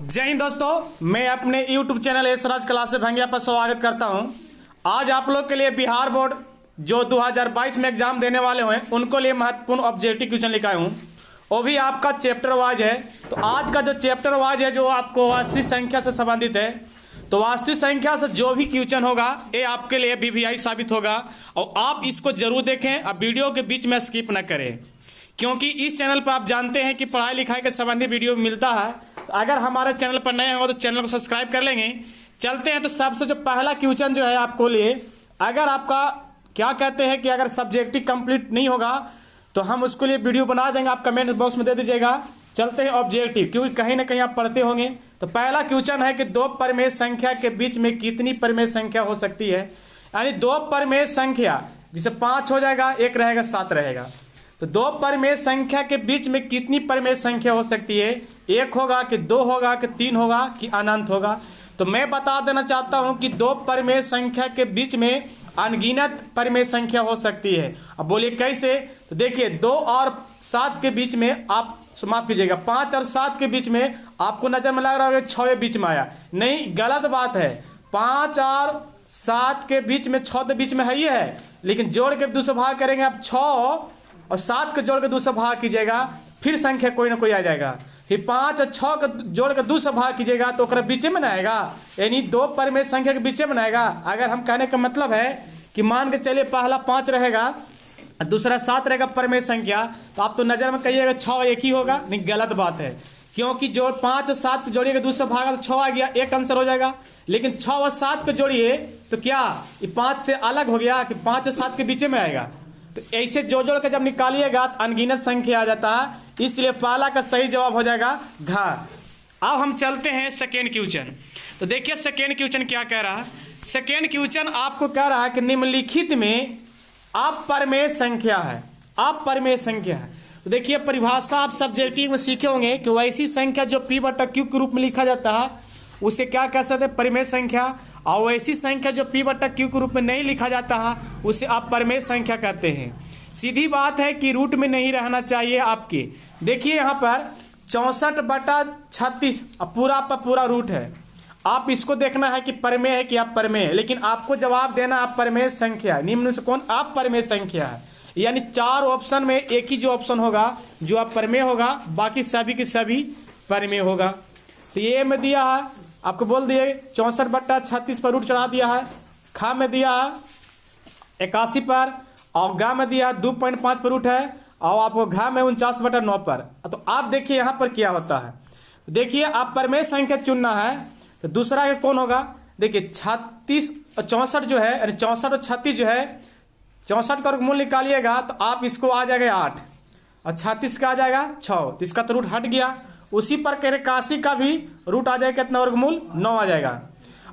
जय हिंद दोस्तों, मैं अपने YouTube चैनल एसराज क्लास भंगिया पर स्वागत करता हूं। आज आप लोग के लिए बिहार बोर्ड जो 2022 में एग्जाम देने वाले हैं उनको लिए महत्वपूर्ण ऑब्जेक्टिव क्वेश्चन लिखा हूं, वो भी आपका चैप्टर वाइज है। तो आज का जो चैप्टर वाइज है जो आपको वास्तविक संख्या से संबंधित है, तो वास्तविक संख्या से जो भी क्वेश्चन होगा ये आपके लिए वीवीआई साबित होगा और आप इसको जरूर देखें। अब वीडियो के बीच में स्किप न करें, क्योंकि इस चैनल पर आप जानते हैं कि पढ़ाई लिखाई के संबंधी वीडियो मिलता है। तो अगर हमारे चैनल पर नए हो तो चैनल को सब्सक्राइब कर लेंगे। चलते हैं तो सबसे जो पहला क्वेश्चन जो है आपको लिए, अगर आपका क्या कहते हैं कि अगर सब्जेक्टिव कंप्लीट नहीं होगा तो हम उसके लिए वीडियो बना देंगे, आप कमेंट बॉक्स में दे दीजिएगा। चलते हैं ऑब्जेक्टिव, क्योंकि कहीं ना कहीं आप पढ़ते होंगे। तो पहला क्वेश्चन है कि दो परिमेय संख्या के बीच में कितनी परिमेय संख्या हो सकती है। यानी दो परिमेय संख्या, जिसे 5 हो जाएगा, एक रहेगा 7 रहेगा। तो दो परिमेय संख्या के बीच में कितनी परिमेय संख्या हो सकती है, एक होगा कि दो होगा कि तीन होगा कि अनंत होगा। तो मैं बता देना चाहता हूं कि दो परिमेय संख्या के बीच में अनगिनत परिमेय संख्या हो सकती है। अब बोलिए कैसे? तो देखिए 2 और 7 के बीच में आप माफ कीजिएगा 5 और 7 के बीच में आपको नजर में लग रहा होगा 6 बीच में आया, नहीं, गलत बात है। 5 और 7 के बीच में 6 तो बीच में है ही है, लेकिन जोड़ के दूसरा भाग करेंगे आप 6 और 7 के जोड़ के दूसरा भाग कीजिएगा, फिर संख्या कोई ना कोई आ जाएगा। फिर 5 और 6 का जोड़ के दूसरा भाग कीजिएगा तो बीच में आएगा, यानी दो परिमेय संख्या के बीच में आएगा। अगर हम कहने का मतलब है कि मान के चलिए पहला 5 रहेगा दूसरा 7 रहेगा परिमेय संख्या, तो आप तो नजर में कहिएगा 6 एक ही होगा, नहीं, गलत बात है। क्योंकि जो 5 और 7 को जोड़िएगा दूसरा भाग तो 6 आ गया, एक आंसर हो जाएगा। लेकिन 6 और 7 को जोड़िए तो क्या ये 5 से अलग हो गया कि 5 और 7 के बीच में आएगा। तो ऐसे जोड़ के जब निकालिएगा तो अनगिनत संख्या आ जाता है, इसलिए पहला का सही जवाब हो जाएगा घ। अब हम चलते हैं सेकेंड क्वेश्चन। तो देखिए सेकेंड क्वेश्चन क्या कह रहा है। सेकेंड क्वेश्चन आपको कह रहा है कि निम्नलिखित में अपरिमेय संख्या है, अपरिमेय संख्या है। तो देखिए परिभाषा आप सब्जेक्टिव में सीखे होंगे कि वैसी संख्या जो P/Q के रूप में लिखा जाता है उसे क्या कह सकते हैं, परिमेय संख्या। और वैसी संख्या जो P/Q के रूप में नहीं लिखा जाता है उसे आप परिमेय संख्या कहते हैं। सीधी बात है कि रूट में नहीं रहना चाहिए आपके। देखिए यहाँ पर 64/36 पूरा पर पूरा रूट है। आप इसको देखना है कि परिमेय है कि अपरिमेय है, लेकिन आपको जवाब देना अपरिमेय संख्या है। निम्न से कौन अपरिमेय संख्या है, यानी 4 ऑप्शन में एक ही जो ऑप्शन होगा जो अपरिमेय होगा, बाकी सभी के सभी परिमेय होगा। तो ये में दिया है, आपको बोल दिए 64/36 पर रूट चढ़ा दिया है, खा में दिया है 81 पर, और गा में दिया 2.5 पर रूट है, और आपको घा में 49/9 पर। तो आप देखिए यहाँ पर क्या होता है। देखिए आप परिमेय संख्या चुनना है, तो दूसरा के कौन होगा। देखिए 36 और 64 जो है, यानी 64 और 36 जो है, 64 का वर्गमूल निकालिएगा तो आप इसको आ जाएगा 8 और 36 का आ जाएगा 6, तो इसका तो रूट हट गया। उसी पर 81 का भी रूट आ जाएगा, कितना वर्गमूल 9 आ जाएगा।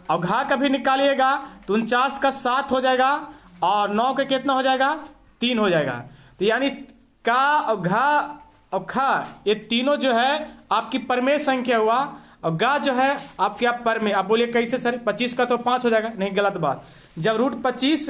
और घा का भी निकालिएगा तो 49 का 7 हो जाएगा और 9 का कितना हो जाएगा 3 हो जाएगा। तो यानी का और घा और खा ये तीनों जो है आपकी परिमेय संख्या हुआ, और गा जो है आपके आप परिमेय। आप बोलिए कैसे सर, 25 का तो 5 हो जाएगा, नहीं, गलत बात। जब रूट 25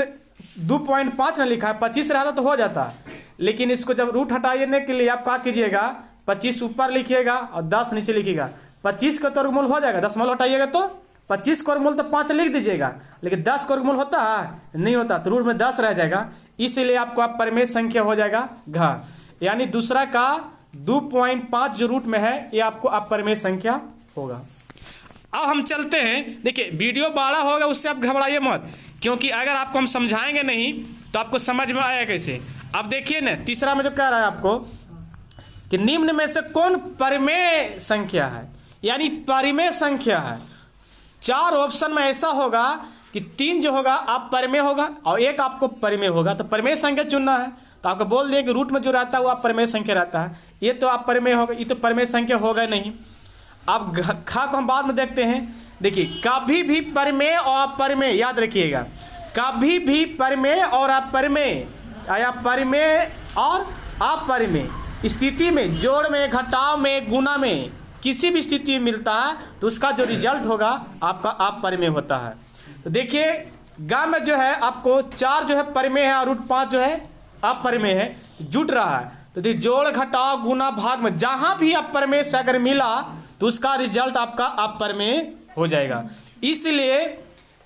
2.5 न लिखा है, 25 रहता तो हो जाता, लेकिन इसको जब रूट हटाने के लिए आप क्या कीजिएगा 25 ऊपर लिखिएगा और 10 नीचे लिखिएगा। 25 का तो वर्गमूल हो जाएगा, 10 मूल हटाइएगा तो 25 का वर्गमूल तो 5 लिख दीजिएगा, लेकिन 10 का वर्गमूल होता है, नहीं होता, तो रूट में 10 रह जाएगा, इसीलिए आपको आप परिमेय संख्या हो जाएगा घ। यानी दूसरा का 2.5 जो रूट में है ये आपको अपरिमेय संख्या होगा। अब हम चलते हैं, देखिए वीडियो बड़ा होगा उससे आप घबराइए मत, क्योंकि अगर आपको हम समझाएंगे नहीं तो आपको समझ में आएगा कैसे। अब देखिए ना तीसरा में जो कह रहा है आपको कि निम्न में से कौन परिमेय संख्या है, यानी परिमेय संख्या है। 4 ऑप्शन में ऐसा होगा कि 3 जो होगा आप परिमेय होगा और एक आपको परिमेय होगा, तो परिमेय संख्या चुनना है। तो आपको बोल दिए कि रूट में जो रहता है वो आप परिमेय संख्या रहता है, ये तो आप परिमेय होगा, ये तो परिमेय संख्या होगा नहीं। अब खा को हम बाद में देखते हैं। देखिए कभी भी परिमेय और अपरिमेय याद रखिएगा, कभी भी परिमेय और अपरिमेय या परिमेय और अपरिमेय स्थिति में, जोड़ में, घटाव में, गुणा में, किसी भी स्थिति में मिलता है तो उसका जो रिजल्ट होगा आपका अपरिमेय होता है। तो देखिए गा में जो है आपको 4 जो है परिमेय है और रूट 5 जो है अपरिमेय है, जुट रहा है। तो देखिए जोड़ घटाव गुना भाग में जहां भी अपर में से अगर मिला तो उसका रिजल्ट आपका अपर में हो जाएगा। इसलिए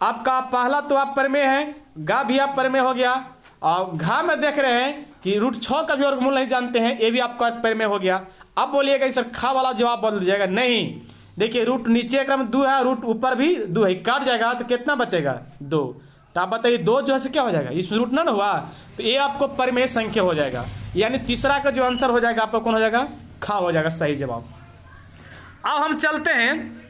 आपका पहला तो अपर में है, गा भी अपर में हो गया, और घा में देख रहे हैं कि √6 का भी वर्गमूल नहीं जानते हैं, ये भी आपका अपर में हो गया। अब बोलिएगा सर खा वाला जवाब बदल जाएगा, नहीं। देखिए रूट नीचे क्रम 2 है, रूट ऊपर भी 2 है, काट जाएगा तो कितना बचेगा 2। तो आप बताइए 2 जो है क्या हो जाएगा, इसमें रूट ना हुआ तो ये आपको परिमेय संख्या हो जाएगा। यानी तीसरा का जो आंसर हो जाएगा आपका कौन हो जाएगा, खा हो जाएगा सही जवाब। अब हम चलते हैं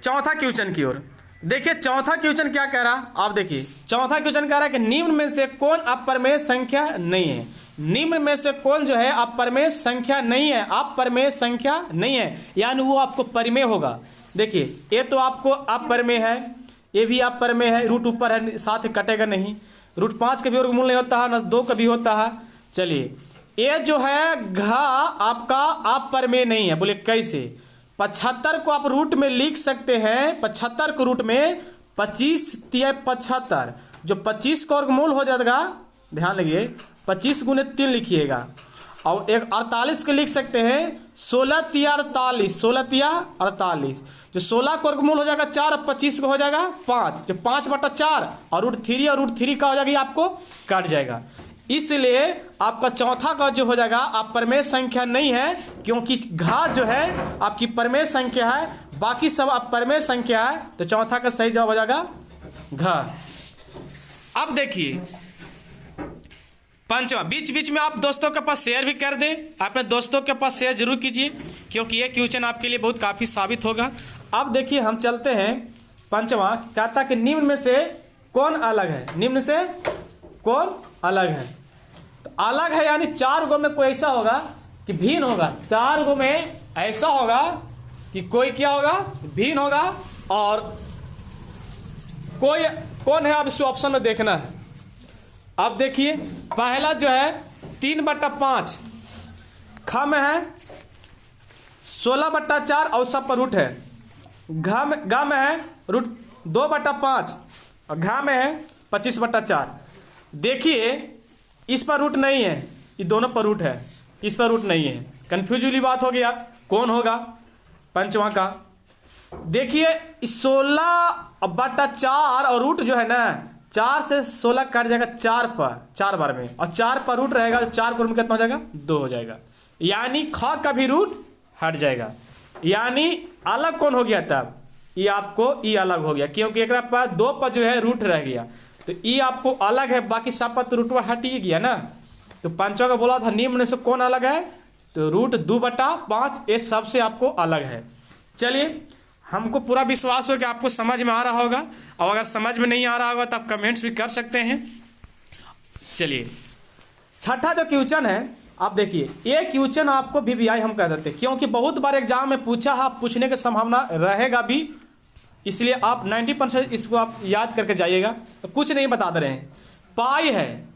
चौथा क्वेश्चन की ओर। देखिए चौथा क्वेश्चन क्या कह रहा, आप देखिए चौथा क्वेश्चन कह रहा है कि निम्न में से कौन अपरिमेय संख्या नहीं है। निम्न में से कौन जो है अपरिमेय संख्या नहीं है, अपरिमेय संख्या नहीं है, यानी वो आपको परिमेय होगा। देखिए ये तो आपको अपरिमेय है, ये भी अपरिमेय है, रूट ऊपर है, साथ कटेगा नहीं, √5 का भी वर्गमूल नहीं होता है, न 2 का भी होता है। चलिए ये जो है घा आपका अपरिमेय नहीं है। बोले कैसे, 75 को आप रूट में लिख सकते हैं, 75 को रूट में 25 तिया 75, जो 25 का वर्गमूल हो जाएगा, ध्यान लगिए 25 गुने 3 लिखिएगा, और एक 48 को लिख सकते हैं 16 तिया 48, 16 तिया 48, जो 16 का वर्गमूल हो जाएगा 4, और 25 को हो जाएगा 5, जो 5/4 और √3 और √3 का हो जाएगा, आपको काट जाएगा। इसलिए आपका चौथा का जो हो जाएगा अपरिमेय संख्या नहीं है, क्योंकि घा जो है आपकी परिमेय संख्या है, बाकी सब अपरिमेय संख्या है, तो चौथा का सही जवाब हो जाएगा घा। अब देखिए पंचवा, बीच बीच में आप दोस्तों के पास शेयर भी कर दें, अपने दोस्तों के पास शेयर जरूर कीजिए, क्योंकि ये क्वेश्चन आपके लिए बहुत काफी साबित होगा। अब देखिए हम चलते हैं पंचवा, कहता कि निम्न में से कौन अलग है, निम्न से कौन अलग है। तो अलग है यानी 4 गो में कोई ऐसा होगा कि भिन्न होगा, 4 गो में ऐसा होगा कि कोई क्या होगा, भिन्न होगा, और कोई कौन है आप इस ऑप्शन में देखना है। अब देखिए पहला जो है 3/5 ख में है, 16/4 और सब पर रूट है, गा में है √2/5 और घा में है 25/4। देखिए इस पर रूट नहीं है, ये दोनों पर रूट है, इस पर रूट नहीं है, कंफ्यूज वाली बात हो गया, कौन होगा पंचवा का। देखिए 16/4 और रूट जो है ना 4 से 16 काट जाएगा 4 बार में, और 4 पर रूट रहेगा, तो 4 पर में कितना हो जाएगा 2 हो जाएगा, यानी ख का भी रूट हट जाएगा, यानी अलग कौन हो गया तब, ये आपको ई अलग हो गया, क्योंकि एक पर 2 पर जो है रूट रह गया, तो ई आपको अलग है, बाकी सब पर तो रूटवा हट ही गया ना। तो पंचवा का बोला था निम्न से कौन अलग है, तो √2/5 ये सबसे आपको अलग है। चलिए हमको पूरा विश्वास हो कि आपको समझ में आ रहा होगा, और अगर समझ में नहीं आ रहा होगा तो आप कमेंट्स भी कर सकते हैं। चलिए छठा जो क्वेश्चन है, आप देखिए ये क्वेश्चन आपको VVI हम कह देते हैं, क्योंकि बहुत बार एग्जाम में पूछा है, पूछने की संभावना रहेगा भी, इसलिए आप 90% इसको आप याद करके जाइएगा। तो कुछ नहीं बता दे रहे हैं, पाई है।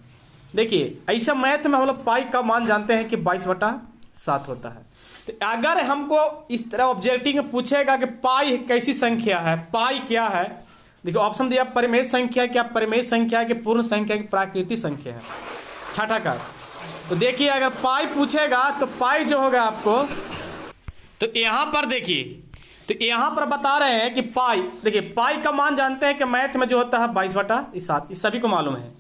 देखिए ऐसा मैथ में हम लोग पाई का मान जानते हैं कि 22/7 होता है। तो अगर हमको इस तरह ऑब्जेक्टिव में पूछेगा कि पाई कैसी संख्या है, पाई क्या है, देखिए ऑप्शन दिया परिमेय संख्या, क्या परिमेय संख्या है कि पूर्ण संख्या की प्राकृतिक संख्या है, छठा का। तो देखिए अगर पाई पूछेगा तो पाई जो होगा आपको, तो यहां पर देखिए, तो यहां पर बता रहे हैं कि पाई, देखिए पाई का मान जानते हैं कि मैथ में जो होता है 22/7, इस सभी को मालूम है।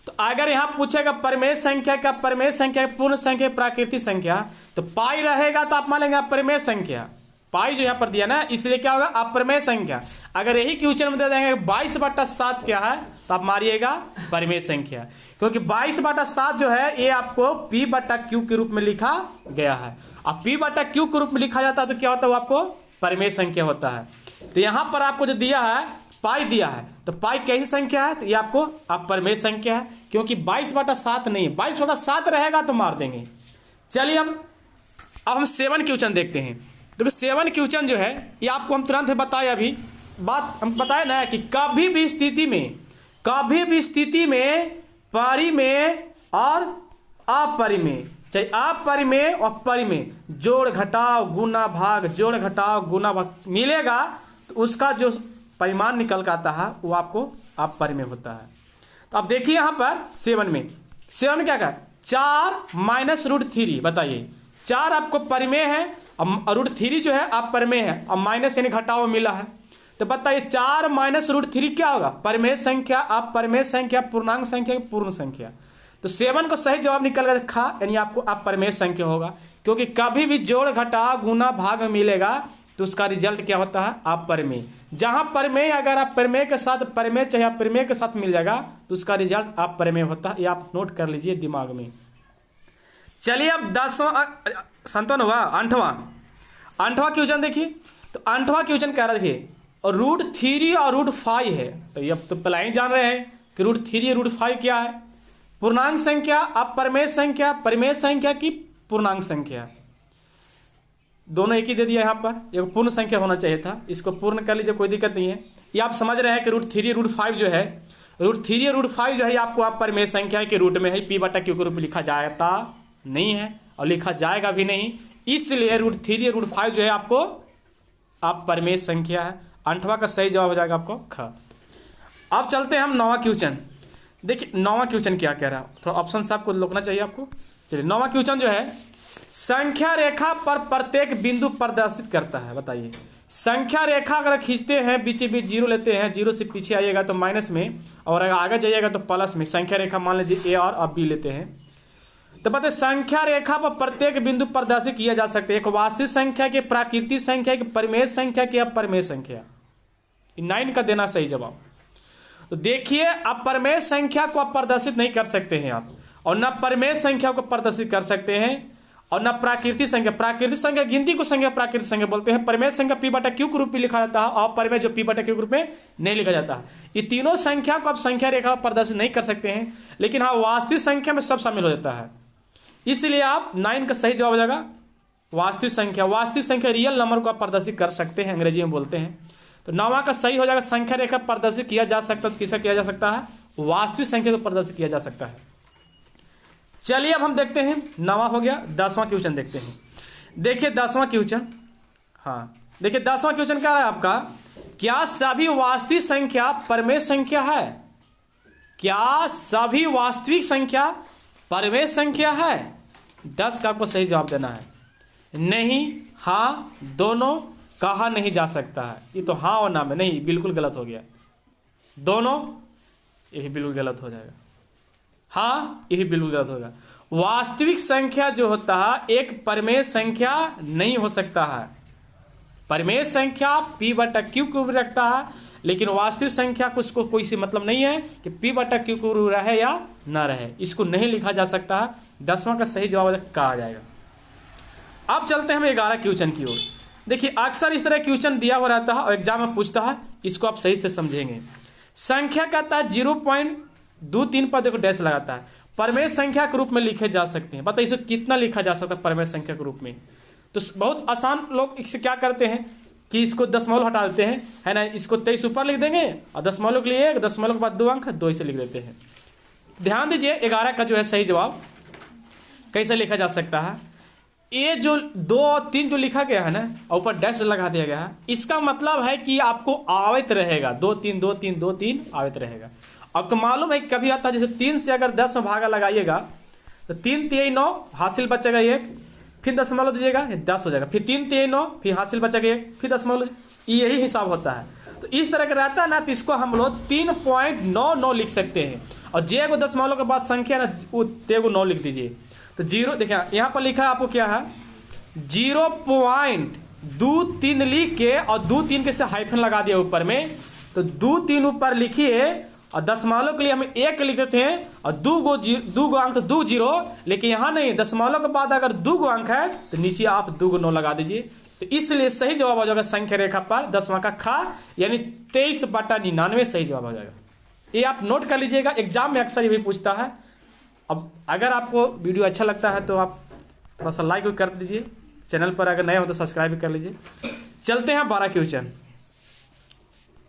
तो अगर यहां पूछेगा परिमेय संख्या, क्या परिमेय संख्या पूर्ण संख्या प्राकृतिक संख्या, तो पाई रहेगा तो आप मान लेंगे परिमेय संख्या, पाई जो यहां पर दिया ना, इसलिए क्या होगा अपरिमेय संख्या। अगर यही क्वेश्चन में दे देंगे 22/7 क्या है, तो आप मारिएगा परिमेय संख्या, क्योंकि 22/7 जो है ये आपको P/Q के रूप में लिखा गया है। अब P/Q के रूप में लिखा जाता है तो क्या होता है, वो आपको परिमेय संख्या होता है। तो यहां पर आपको जो दिया है पाई दिया है, तो पाई कैसी संख्या है, तो ये आपको अपरिमेय संख्या है, क्योंकि 22/7 नहीं है, 22/7 रहेगा तो मार देंगे। चलिए अब हम 7 क्वेश्चन देखते हैं। देखो 7 क्वेश्चन जो है ये आपको हम तुरंत बताए, अभी बात हम बताए ना कि कभी भी स्थिति में परिमेय और अपरिमेय, चाहे अपरिमेय और परिमेय, जोड़ घटाव गुना भाग, जोड़ घटाव गुना भाग मिलेगा, तो उसका जो परिमाण निकल कर आता है वो आपको अपरिमेय होता है। तो अब देखिए यहां पर 7 में क्या 4 - √3, बताइए 4 आपको परिमेय है और √3 जो है आप परिमेय है और माइनस यानी घटाव मिला है। तो बताइए 4 - √3 क्या होगा? परिमेय संख्या, आप परिमेय संख्या, पूर्णांक संख्या, पूर्ण संख्या। तो 7 को सही जवाब निकल गया खा, यानी आपको आप परिमेय संख्या होगा, क्योंकि कभी भी जोड़ घटाव गुना भाग में मिलेगा तो उसका रिजल्ट क्या होता है? आप परिमेय। जहां परिमेय अगर आप परिमेय के साथ परिमेय चाहे आप परिमेय के साथ मिल जाएगा तो उसका रिजल्ट आप परिमेय होता है। ये आप नोट कर लीजिए दिमाग में। चलिए अब 10वां संतन हुआ, 8वां क्वेश्चन देखिए। तो 8वां क्वेश्चन कह रहा देखिए और √3 और √5 है। तो ये अब तो पहले ही जान रहे हैं कि √3 √5 क्या है। पूर्णांक संख्या, आप परिमेय संख्या, परिमेय संख्या की पूर्णांक संख्या, दोनों एक ही दे दिया यहाँ पर। एक पूर्ण संख्या होना चाहिए था, इसको पूर्ण कर लीजिए, कोई दिक्कत नहीं है। ये आप समझ रहे हैं कि √3 √5 जो है, √3 √5 जो है आपको आप परिमेय संख्या के रूट में है, P/Q के रूप में लिखा जाता नहीं है और लिखा जाएगा भी नहीं, इसलिए √3 √5 जो है आपको आप परिमेय संख्या है। 8वां का सही जवाब हो जाएगा आपको ख। अब चलते हैं हम 9वां क्वेश्चन। देखिए 9वां क्वेश्चन क्या कह रहा है, थोड़ा ऑप्शन से आपको लिखना चाहिए आपको। चलिए 9वां क्वेश्चन जो है संख्या रेखा पर प्रत्येक बिंदु प्रदर्शित करता है। बताइए संख्या रेखा अगर खींचते हैं बीच बीच 0 लेते हैं, 0 से पीछे आइएगा तो माइनस में और अगर आगे जाइएगा तो प्लस में। संख्या रेखा मान लीजिए A और अब B लेते हैं। तो बताइए संख्या रेखा पर प्रत्येक बिंदु प्रदर्शित किया जा सकता है। एक वास्तविक संख्या के, प्राकृतिक संख्या के, परिमेय संख्या के, अपरिमेय संख्या। 9 का देना सही जवाब। तो देखिए अब परिमेय संख्या को आप प्रदर्शित नहीं कर सकते हैं आप, और न परिमेय संख्या को प्रदर्शित कर सकते हैं और न प्राकृतिक संख्या। प्राकृतिक संख्या गिनती को संख्या प्राकृतिक संख्या बोलते हैं। परिमेय संख्या P/Q के रूप में लिखा जाता है और परिमेय जो P/Q के रूप में नहीं लिखा जाता है। ये तीनों संख्या को आप संख्या रेखा प्रदर्शित नहीं कर सकते हैं, लेकिन हाँ वास्तविक संख्या में सब शामिल हो जाता है। इसलिए आप 9 का सही जवाब हो जाएगा वास्तविक संख्या। वास्तविक संख्या रियल नंबर को आप प्रदर्शित कर सकते हैं, अंग्रेजी में बोलते हैं। तो 9वां का सही हो जाएगा संख्या रेखा प्रदर्शित किया जा सकता है। तो किसे किया जा सकता है? वास्तविक संख्या को प्रदर्शित किया जा सकता है। चलिए अब हम देखते हैं, 9वां हो गया। 10वां क्वेश्चन देखते हैं। देखिए 10वां क्वेश्चन, हाँ देखिए 10वां क्वेश्चन क्या है आपका, क्या सभी वास्तविक संख्या परिमेय संख्या है? क्या सभी वास्तविक संख्या परिमेय संख्या है? 10 का आपको सही जवाब देना है। नहीं, हाँ, दोनों, कहा नहीं जा सकता है। ये तो हाँ और ना में नहीं, बिल्कुल गलत हो गया। दोनों, यही बिल्कुल गलत हो जाएगा। हाँ, यही बिल्कुल गलत होगा। वास्तविक संख्या जो होता है एक परिमेय संख्या नहीं हो सकता है। परिमेय संख्या P/Q को रखता है, लेकिन वास्तविक संख्या को उसको कोई सी मतलब नहीं है कि P/Q को रहे या ना रहे, इसको नहीं लिखा जा सकता है। 10वां का सही जवाब कहा जाएगा। अब चलते हैं हम 11 क्वेश्चन की ओर। देखिए अक्सर इस तरह क्वेश्चन दिया हुआ रहता है और एग्जाम में पूछता है, इसको आप सही से समझेंगे। संख्या कहता है 0.23 पर देखो डैश लगाता है, परिमेय संख्या के रूप में लिखे जा सकते हैं। बताइए इसको कितना लिखा जा सकता है परिमेय संख्या के रूप में? तो बहुत आसान, लोग इससे क्या करते हैं कि इसको दशमलव हटा देते हैं, है ना, इसको 23 ऊपर लिख देंगे और दशमलव के लिए 1, दशमलव के बाद 2 अंक 2 इसे लिख देते हैं। ध्यान दीजिए 11 का जो है सही जवाब कैसे लिखा जा सकता है। ये जो 2 और 3 जो लिखा गया है ना और ऊपर डैश लगा दिया गया है, इसका मतलब है कि आपको आवित रहेगा 2 3 2 3 2 3 आवित रहेगा। आपको मालूम है कभी आता है जैसे 3 से अगर 10 में भागा लगाइएगा तो 3 3 9 हासिल बचेगा 1, फिर दशमलव दीजिएगा 10 हो जाएगा, फिर 3 3 9 फिर हासिल बचेगा 1, फिर दशमलव, यही हिसाब होता है। तो इस तरह का रहता है ना, तो इसको हम लोग 3.99 लिख सकते हैं और जे को दशमलव के बाद संख्या ना वो तेगो 9 लिख दीजिए। तो 0 देखिए यहाँ पर लिखा है आपको क्या है 0.23 लिख के और 2 3 के से हाइफन लगा दिया ऊपर में, तो 2 3 ऊपर लिखिए और दशमलव के लिए हम 1 लिख देते हैं और 2 गो अंक तो 2 0, लेकिन यहाँ नहीं, दशमलव के बाद अगर 2 गो अंक है तो नीचे आप 2 गो 9 लगा दीजिए। तो इसलिए सही जवाब हो जाएगा संख्या रेखा पर 10वां का खा, यानी 23/99 सही जवाब हो जाएगा। ये आप नोट कर लीजिएगा, एग्जाम में अक्सर ये भी पूछता है। अब अगर आपको वीडियो अच्छा लगता है तो आप थोड़ा सा लाइक भी कर दीजिए, चैनल पर अगर नए हो तो सब्सक्राइब भी कर लीजिए। चलते हैं 12 क्वेश्चन,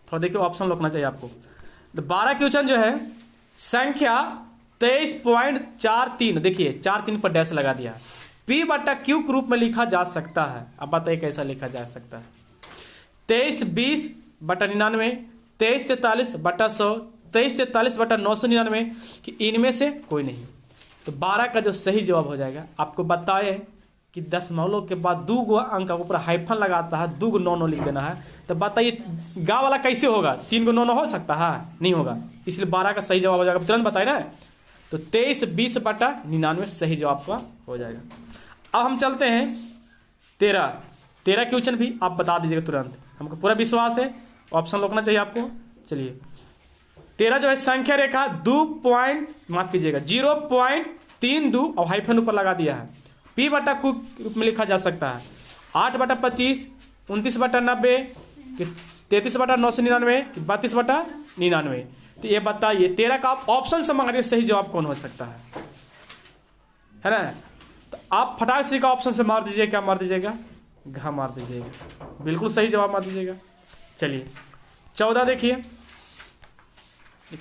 थोड़ा देखिए ऑप्शन रोकना चाहिए आपको। तो 12 क्वेश्चन जो है संख्या 23.43, देखिए 4 3 पर डैश लगा दिया, P/Q के रूप में लिखा जा सकता है। अब बताइए कैसा लिखा जा सकता है? 2320/99, 2343/100, 2343/999 कि इनमें से कोई नहीं। तो 12 का जो सही जवाब हो जाएगा, आपको बताए कि दशमलव के बाद 2 गो अंक का ऊपर हाइफन लगाता है, 2 गो 9 लिख देना है। तो बताइए गा वाला कैसे होगा, 3 गो 9 हो सकता है? नहीं होगा, इसलिए 12 का सही जवाब हो जाएगा। तुरंत बताए ना, तो 23 20 बटा 99 सही जवाब का हो जाएगा। अब हम चलते हैं 13 क्वेश्चन भी आप बता दीजिएगा तुरंत, हमको पूरा विश्वास है, ऑप्शन रोकना चाहिए आपको। चलिए 13 जो है संख्या रेखा 0.32 और हाइफन ऊपर लगा दिया है। पी बटा क्यू रूप में लिखा जा सकता है 8 बटा 25, 29 बटा 90, 33 बटा 999, 32 बटा 99। तो ये बताइए 13 का आप ऑप्शन से मांग रहे सही जवाब कौन हो सकता है ना? तो आप फटाक से का ऑप्शन से मार दीजिए, क्या मार दीजिएगा? घ मार दीजिएगा, बिल्कुल सही जवाब मार दीजिएगा। चलिए 14 देखिए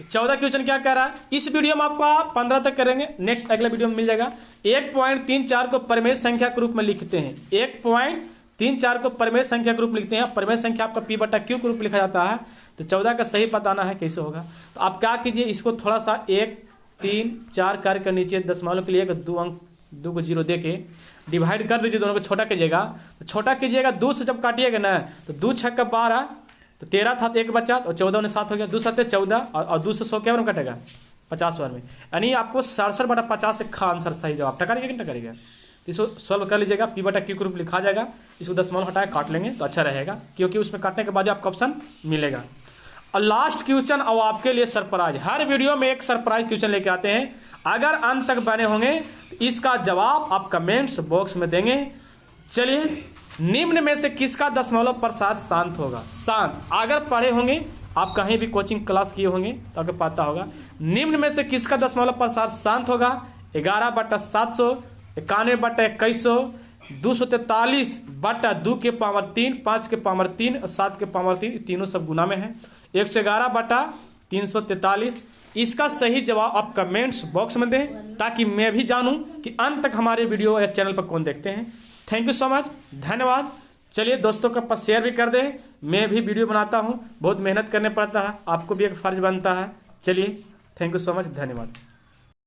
14 क्वेश्चन क्या कह रहा है, इस वीडियो में आपको 15 तक करेंगे, नेक्स्ट अगले वीडियो में मिल जाएगा। 1.34 को परिमेय संख्या के रूप में लिखते हैं। 1.34 को परिमेय संख्या के रूप में लिखते हैं। परिमेय संख्या आपका पी बटा क्यू के रूप में लिखा जाता है। तो 14 का सही बताना है कैसे होगा। तो आप क्या कीजिए, इसको थोड़ा सा 1 3 4 करके नीचे दशमलव के लिए 2 अंक 2 को 0 दे के डिवाइड कर दीजिए, दोनों को छोटा कीजिएगा। तो छोटा कीजिएगा 2 से जब काटिएगा ना, तो 2 6 का 12, तो 13 था तो 1 बचा, तो 14 ने 7 हो गया, 2 7 14 और 2 से 100 क्या में कटेगा? 50 बार में, यानी आपको 67 बटा 50 से खा आंसर सही जवाब। टका करेगा कि नहीं करेगा? इसको सॉल्व कर लीजिएगा, पी बटा क्यू के रूप लिखा जाएगा। इसको दशमलव हटाए काट लेंगे तो अच्छा रहेगा, क्योंकि उसमें काटने के बाद आपको ऑप्शन मिलेगा। और लास्ट क्वेश्चन और आपके लिए सरप्राइज, हर वीडियो में एक सरप्राइज क्वेश्चन लेके आते हैं। अगर अंत तक बने होंगे तो इसका जवाब आप कमेंट्स बॉक्स में देंगे। चलिए, निम्न में से किसका दशमलव प्रसार शांत होगा? शांत, अगर पढ़े होंगे आप, कहीं भी कोचिंग क्लास किए होंगे तो आपको पता होगा। निम्न में से किसका दशमलव प्रसार शांत होगा? 11 बटा 700, 91 बटा 2100, 243 बटा 2 के पावर 3, 5 के पावर 3 और 7 के पावर 3, तीनों सब गुना में है। 111 बटा 343। इसका सही जवाब आप कमेंट्स बॉक्स में दें, ताकि मैं भी जानूं कि अंत तक हमारे वीडियो या चैनल पर कौन देखते हैं। थैंक यू सो मच, धन्यवाद। चलिए दोस्तों के पास शेयर भी कर दें, मैं भी वीडियो बनाता हूं, बहुत मेहनत करने पड़ता है, आपको भी एक फर्ज बनता है। चलिए, थैंक यू सो मच, धन्यवाद।